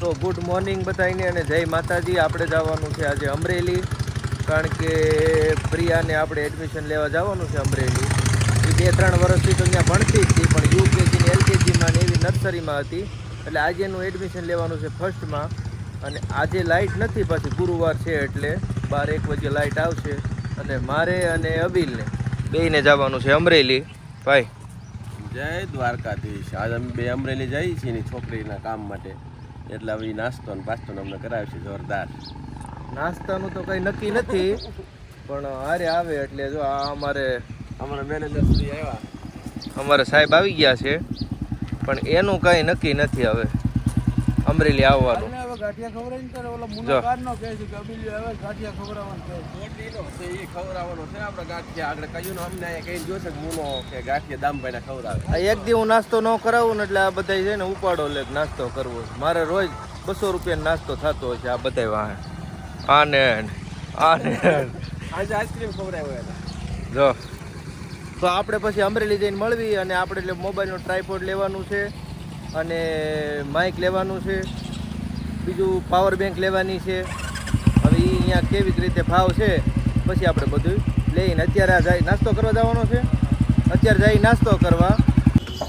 તો good morning બધાને અને જય માતાજી. આપણે જવાનું છે આજે અમરેલી, કારણ કે પ્રિયાને આપણે એડમિશન લેવા જવાનું છે અમરેલી. એ 2-3 વર્ષથી તો અહીંયા ભણતી જ હતી, પણ યુકેજીની એલકેજીમાં ને એવી નર્સરીમાં હતી. એટલે આજે એનું એડમિશન લેવાનું છે ફર્સ્ટમાં. અને આજે લાઇટ નથી, પાછી ગુરુવાર છે એટલે 12-1 વાગે લાઇટ આવશે. અને મારે અને અબિલને બેયને જવાનું છે અમરેલી. ભાઈ જય દ્વારકાધીશ. આજે અમે બે અમરેલી જઈએ છીએ એની છોકરીના કામ માટે, એટલે હવે નાસ્તો ને પાસ્તો અમને કરાવશે જોરદાર. નાસ્તાનું તો કંઈ નક્કી નથી, પણ હારે આવે એટલે જો આ અમારા મેનેજર સુધી આવ્યા, અમારા સાહેબ આવી ગયા છે, પણ એનું કંઈ નક્કી નથી હવે અમરેલી આવવાનું. જો એક દી હું નાસ્તો ન કરાવું ને એટલે આ બધા છે ને ઉપાડો લે નાસ્તો કરવો. મારે રોજ 200 રૂપિયાનો નાસ્તો થતો હોય છે આ બધા વાહે. આને આજે આઈસ્ક્રીમ ખવડાવ્યો. જો તો આપણે પછી અમરેલી જઈને મળવી, અને આપણે એટલે મોબાઈલનો ટ્રાયપોડ લેવાનું છે, અને માઇક લેવાનું છે, બીજું પાવર બેંક લેવાની છે. હવે એ અહીંયા કેવી રીતે ભાવ છે પછી આપણે બધું લઈને અત્યારે જાય નાસ્તો કરવા જવાનો છે. અત્યારે જાય નાસ્તો કરવા.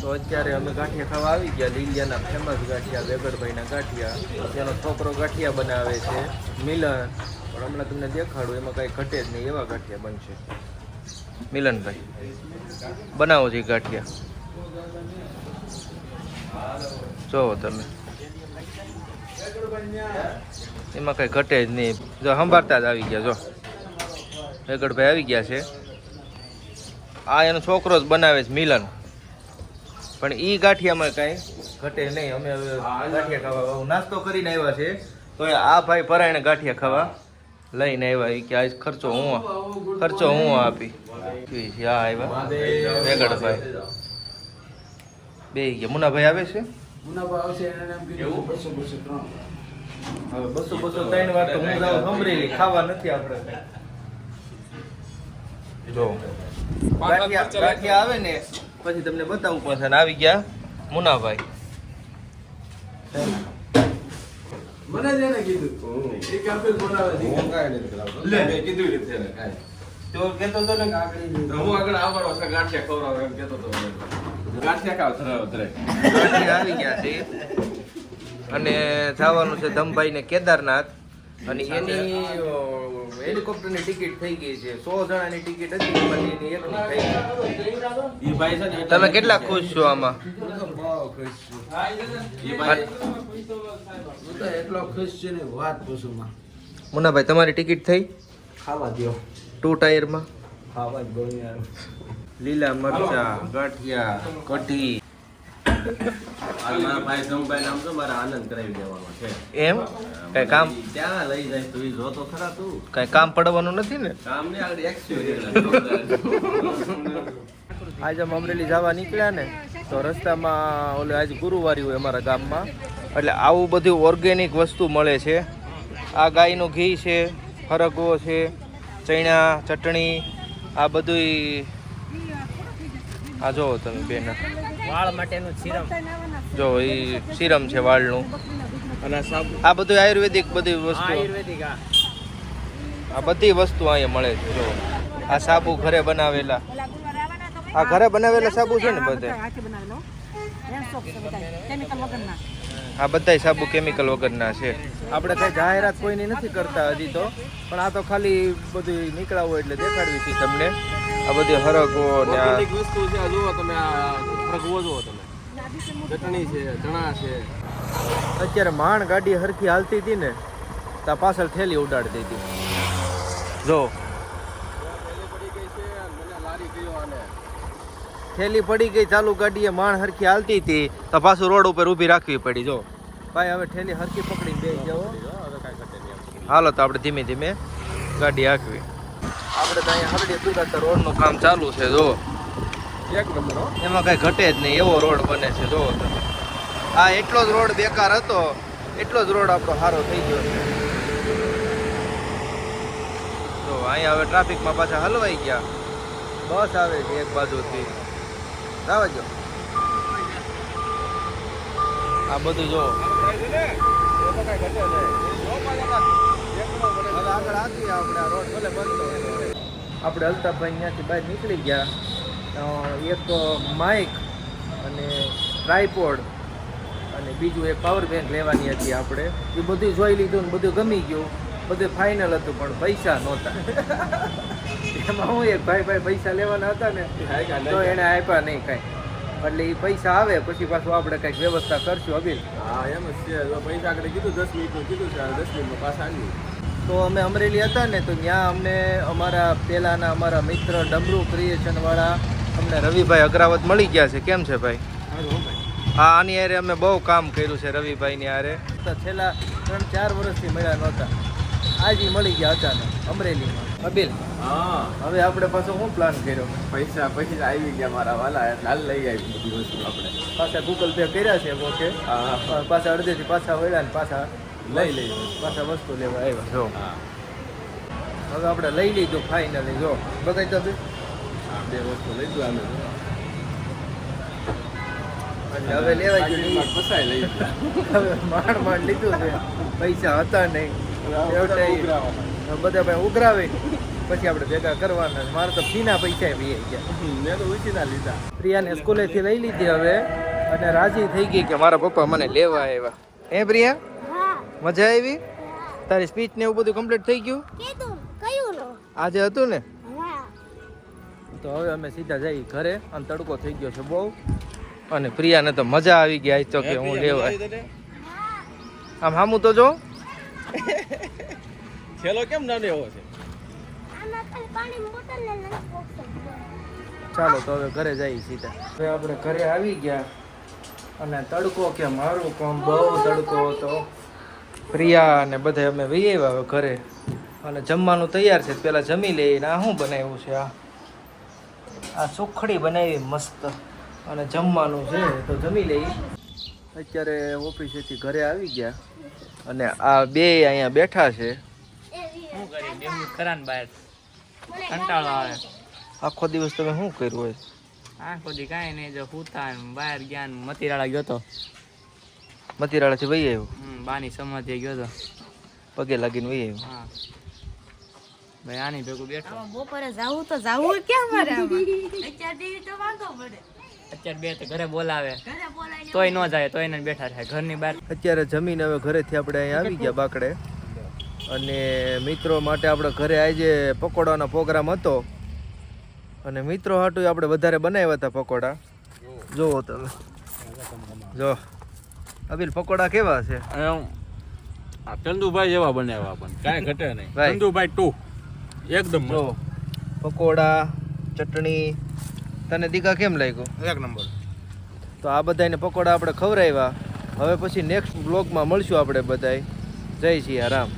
તો અત્યારે અમે ગાંઠિયા ખાવા આવી ગયા. લીલિયાના ફેમસ ગાંઠિયા, વેગડભાઈના ગાંઠિયા. તેનો છોકરો ગાંઠિયા બનાવે છે, મિલન. પણ હમણાં તમને દેખાડું, એમાં કાંઈ ઘટે જ નહીં એવા ગાંઠિયા બનશે. મિલનભાઈ બનાવો છે ગાંઠિયા, જોવો તમે, એમાં કઈ ઘટે જ નહીં. જો સંભાળતા જ આવી ગયા. જો વેગડભાઈ આવી ગયા છે. આ એનો છોકરો જ બનાવે છે મિલન, પણ ઈ ગાંઠિયામાં કાંઈ ઘટે નહીં. અમે હવે ગાંઠિયા ખાવા નાસ્તો કરીને આવ્યા છે, તો આ ભાઈ પરાયણે ગાંઠિયા ખાવા લઈને આવ્યા. કે આજ ખર્ચો હું આપી. હા આવ્યા વેગડભાઈ બે ગયા. મુનાભાઈ આવે છે. હવે 200-3 વાર તો હું જાઉં અમરેલી, ખાવા નથી આપણે. જો ગાંઠિયા આવે ને પછી તમને બતાવું પડશે. આવી ગયા મુનાભાઈ. મને જેને કીધું એ કાપેલ બનાવે છે, હું કાઈ નથી કરાવતો. લે મે કીધું ને તેને કાઈ તો કેતો તો ને હું આગળ આવવાનો છે ગાંઠિયા ખવડાવ એમ કેતો તો. ગાંઠિયા ખાવ ધરે ગાંઠિયા આવી ગયા છે, અને જવાનું છે ધમભાઈ ને કેદારનાથ. અને એની હેલિકોપ્ટરની ટિકિટ થઈ ગઈ છે. 100 જણાની ટિકિટ હતી, એની એકની થઈ ગઈ. ઈ ભાઈ છે ને તમે કેટલા ખુશ છો આમાં? બહુ ખુશ છું. ઈ ભાઈ હું તો એટલો ખુશ છું ને વાત પૂછુમાં. મુનાભાઈ તમારી ટિકિટ થઈ? ખાવા દયો 2 ટાયરમાં ખાવા જ ગયો યાર. લીલા મરચા, ગાંઠિયા, કઢી. આ મારા ભાઈ ધમભાઈ નામ તો મારા આનંદ કરાવી દેવાનો છે. એમ કઈ કામ ત્યાં લઈ જાય તું જો તો ખરા. તું કઈ કામ પડવાનું નથી ને? કામ ને આગળ આજે અમે અમરેલી જવા નીકળ્યા ને, તો રસ્તામાં ઓલે આજે ગુરુવારી હોય અમારા ગામમાં, એટલે આવું બધું ઓર્ગેનિક વસ્તુ મળે છે. આ ગાયનું ઘી છે, હરગવો છે, ચણા, ચટણી, આ બધું. આ જોવો તમે બેન, વાળ માટેનું સિરમ, જો એ સિરમ છે વાળનું. અને આ બધું આયુર્વેદિક બધી વસ્તુ, આયુર્વેદિક. આ બધી વસ્તુ અહીંયા મળે છે. જો આ સાબુ ઘરે બનાવેલા, આ ઘરે બનાવેલા સાબુ છે ને બધે. આ બધા સાબુ કેમિકલ વગરના છે. આપણે કઈ જાહેરાત કોઈની નથી કરતા હજી તો, પણ આ તો ખાલી બધું નીકળ્યા હોય એટલે દેખાડવી છે તમને. આ બધી હરગવો ને આ વસ્તુ છે. આ જુઓ તમે, આ હરગવો જુઓ તમે, ચટણી છે, ચણા છે. અત્યારે માંડ ગાડી હરખી હાલતી હતી ને, ત્યાં પાછળ થેલી ઉડાડી દીધી. જો થેલી પડી ગઈ ચાલુ ગાડીએ, માણ હરખી હાલતી હતી તો પાછું રોડ ઉપર ઊભી રાખવી પડી. જો ભાઈ હવે થેલી હરખી પકડીને બેસી જાઓ. હાલો તો આપણે ધીમે ધીમે ગાડી હાંકવી. આપણે તો અહીંયા હરડી સુરત રોડનું કામ ચાલુ છે. જો એક નંબર એમાં કઈ ઘટે જ નહીં એવો રોડ બને છે. જો તમે, આ એટલો જ રોડ બેકાર હતો, એટલો જ રોડ આપણો સારો થઈ ગયો છે. તો અહીંયા હવે ટ્રાફિકમાં પાછા હલવાઈ ગયા. બસ આવે છે એક બાજુથી. જવા દો. આ બધું જો થાકી આપણે આ રોડ ભલે બનતો આપણે અલ્તાફભાઈ ત્યાંથી બહાર નીકળી ગયા એક માઇક અને ટ્રાયપોડ અને બીજું એક પાવર બેંક લેવાની હતી આપણે એ બધું જોઈ લીધું ને બધું ગમી ગયું બધું ફાઇનલ હતું પણ પૈસા નહોતા એમાં હું એક ભાઈ પૈસા લેવાના હતા ને તો એને આપ્યા નહીં કાંઈ એટલે એ પૈસા આવે પછી પાછું આપણે કંઈક વ્યવસ્થા કરશું અબીલ હા એમ જ છે જો પૈસા આગળ કીધું 10 મિનિટનું કીધું છે 10 મિનિટમાં પાછા આવી તો અમે અમરેલી હતા ને તો ત્યાં અમને અમારા પહેલાંના અમારા મિત્ર ડમરૂ ક્રિએશનવાળા અમને રવિભાઈ અગ્રાવત મળી ગયા છે કેમ છે ભાઈ હા આની હારે અમે બહુ કામ કર્યું છે રવિભાઈની હારે તો છેલ્લા 3-4 વર્ષથી મળ્યા નહોતા આજે મળી ગયા અચાનક અમરેલીમાં અબીલ હા હવે આપણે પાછો શું પ્લાન કર્યો પૈસા આવી ગયા મારા વાલા એટલે હાલ લઈ આવી બધી વસ્તુ આપણે પાછા ગૂગલ પે કર્યા છે ઓકે હા પાછા અડધેથી પાછા વળ્યા ને પાછા લઈ પાછા વસ્તુ લેવા આવ્યા જો હા હવે આપણે લઈ લીધું ફાઇનલી જો બતાવી તો ભાઈ હા બે વસ્તુ લઈ દઉં અમે એટલે હવે લેવા ગયું ફસાઈ લઈ હવે માંડ લીધું છે પૈસા હતા નહીં બધા ભાઈ ઉઘરાવે પછી આપણે ભેગા કરવાના મારે તો ફીના પૈસા વી ગયા મેં તો ઉછીના લીધા પ્રિયાને સ્કૂલેથી લઈ લીધી હવે અને રાજી થઈ ગઈ કે મારા પપ્પા મને લેવા આવ્યા હે પ્રિયા મજા આવી તારી સ્પીચ ને એવું બધું કમ્પ્લીટ થઈ ગયું આજે હતું ને તો હવે અમે સીધા જઈ ઘરે અને તડકો થઈ ગયો છે બહુ અને પ્રિયાને તો મજા આવી ગઈ આજ તો કે હું લેવા આમ હામું તો જો છેલ્લો કેમ નાનો એવો છે ચાલો તો હવે ઘરે જઈએ સીધા હવે આપણે ઘરે આવી ગયા અને તડકો કે મારું કામ બહુ તડકો હતો પ્રિયા અને બધા અમે વહી આવ્યા હવે ઘરે અને જમવાનું તૈયાર છે પેલા જમી લઈને આ શું બનાવ્યું છે આ સુખડી બનાવી મસ્ત અને જમવાનું છે તો જમી લઈ અત્યારે ઓફિસેથી ઘરે આવી ગયા અને આ બે અહીંયા બેઠા છે શું કરી બેહું ખરા ને બહાર કંટાળો આવે આખો દિવસ તમે શું કર્યું હોય આખો દી કાંઈ નહીં જો હુતા બહાર ગયા ને મતીરાળા ગયો તો મતીરાળાથી વહી આવ્યો બાની સમાધિ ગયો તો પગે લાગીને વહી આવ્યો હા ભાઈ આની ભેગું બેઠો બપોરે જાવું તો જાવું ક્યાં મારે અત્યારે તો વાંધો પડે અત્યારે બે તો ઘરે બોલાવે ઘરે બોલાય તોય ન જાય તોય ને બેઠા થાય ઘરની બહાર અત્યારે જમીન હવે ઘરેથી આપણે અહીંયા આવી ગયા બાકડે અને મિત્રો માટે આપણે ઘરે આજે પકોડાનો પ્રોગ્રામ હતો અને મિત્રો હાટું આપણે વધારે બનાવ્યા હતા પકોડા જોવો તમે જો અબીલ પકોડા કેવા છે ચંદુભાઈ જેવા બનાવ્યા પણ કાંઈ ઘટે નહીં ભાઈ. ચંદુભાઈ 2 એકદમ જો પકોડા ચટણી તને દીકા કેમ લાગ્યું એક નંબર તો આ બધાને પકોડા આપણે ખવડાવ્યા હવે પછી નેક્સ્ટ બ્લોગમાં મળશું આપણે બધાય જય સિયા રામ